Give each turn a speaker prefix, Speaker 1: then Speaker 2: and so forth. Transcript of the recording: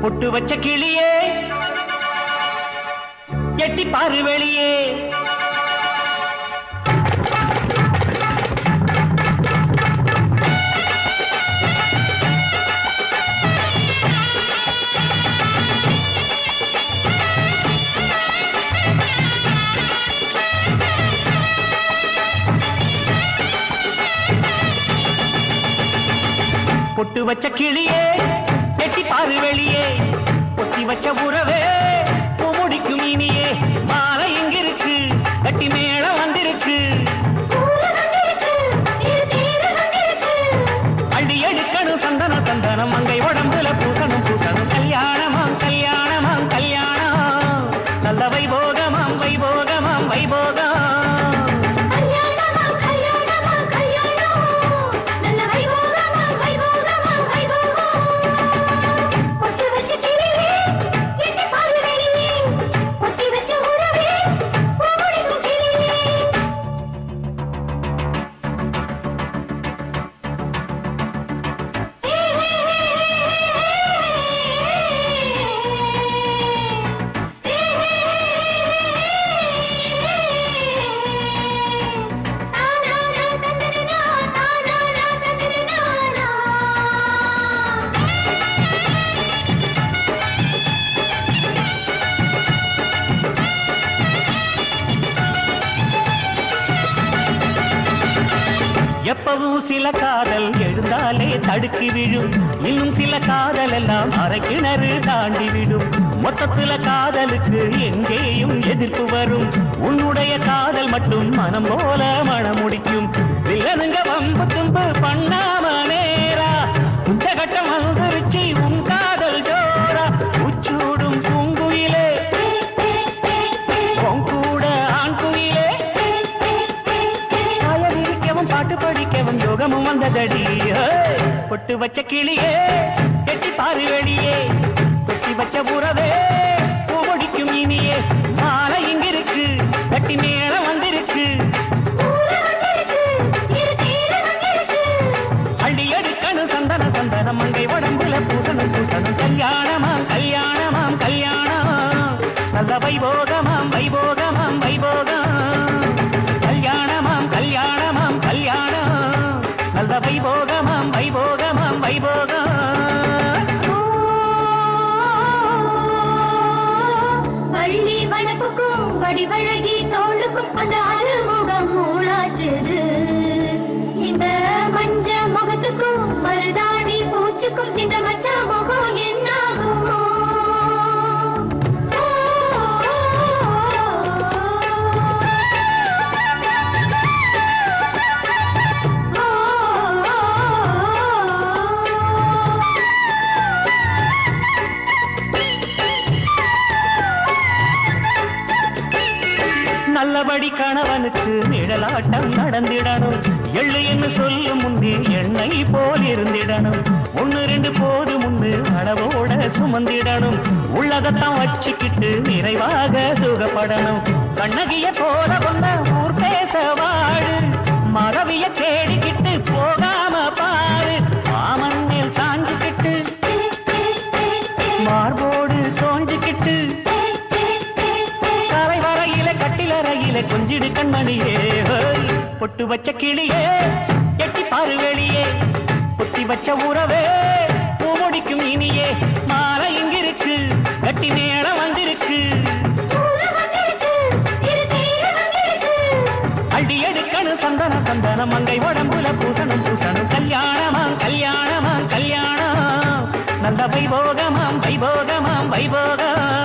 Speaker 1: பொட்டு வச்ச கிளியே எட்டி பாரு வெளியே பொட்டு வச்ச கிளியே எட்டி பாரு வெளியே பொத்தி வச்ச உறவே பூமுடிக்கும் இனியே மாலை இங்கிருக்கு கட்டி மேளம் வந்திருக்கு அள்ளி எடுக்கணும் சந்தன சந்தனம் மங்கை உடம்புல பூசணும் பூசணும் கல்யாணமாம் கல்யாணமாம் கல்யாணம் நல்ல வைபோகமாம் வைபோகமாம் வைபோகம் எப்பவும் சில காதல் எழுந்தாலே தடுக்கி விழும் இன்னும் சில காதல் எல்லாம் அரை கிணறு தாண்டி விடும் மொத்தத்துல காதலுக்கு எங்கேயும் எதிர்ப்பு வரும் உன்னுடைய காதல் மட்டும் மனம் போல மனம் முடிக்கும் வில்லனுங்க வம்பு தும்பு பண்ணாம நேரா உச்சகட்டம் வந்துருச்சு உன் காதல் ஜோரா உச்சூடும் பூங்குயிலே கூட ஆண் குயிலே பாட்டு படிக்கவும் யோகமும் வந்ததடி பொட்டு வச்ச கிளியே எட்டி பாரு வெளியே கொட்டி வச்ச உறவே பூமுடிக்கும் இனியே மாலை இங்கிருக்கு கட்டி மேளம் வந்திருக்கு அள்ளி எடுக்கணும் சந்தன சந்தனம் மங்கை உடம்புல பூசணும் பூசணும் கல்யாணமாம் கல்யாணமாம் கல்யாணம் நல்ல வைபோகமாம் வைபோகமாம் வைபோகம் கல்யாணமாம் கல்யாணமாம் கல்யாணம் நல்ல வைபோகமாம் வைபோகமாம் வைபோகம்
Speaker 2: பள்ளி வனப்புக்கும் வடிவழகி தோளுக்கும் அந்த அறுமுகம் மூளாச்சுது இந்த மஞ்ச முகத்துக்கும் மருதாணி பூச்சுக்கும் இந்த மச்ச முகம் என்னாகுமோ
Speaker 1: நல்லபடி கணவனுக்கு நிழலாட்டம் நடந்திடணும் எள்ளு என்று சொல்லும் முன்னே எண்ணெய் போல் இருந்திடணும் ஒன்னு ரெண்டு போது முன்னு அளவோட சுமந்திடணும் உள்ளதத்தான் வச்சுக்கிட்டு நிறைவாக சுகப்படணும் கண்ணகிய போல கொண்ட ஊர் பேச வாழு மரவிய தேடிக்கிட்டு போகாம பாரு மாமன் மேல் சாஞ்சுக்கிட்டு மார்போடு தோஞ்சுக்கிட்டு கட்டிலறையில கொஞ்சிடு கண்மணியே பொட்டு வச்ச கிளியே எட்டி பாரு வெளியே பொத்தி வச்ச உறவே பூமுடிக்கும் இனியே மாலை இங்கிருக்கு கட்டி நேரம் வந்திருக்கு அடி எடுக்கணும் சந்தன சந்தனம் மங்கை உடம்புல பூசணும் பூசணும் கல்யாணமாம் கல்யாணமாம் கல்யாணம் நல்ல வைபோகமாம் வைபோகமாம் வைபோகம்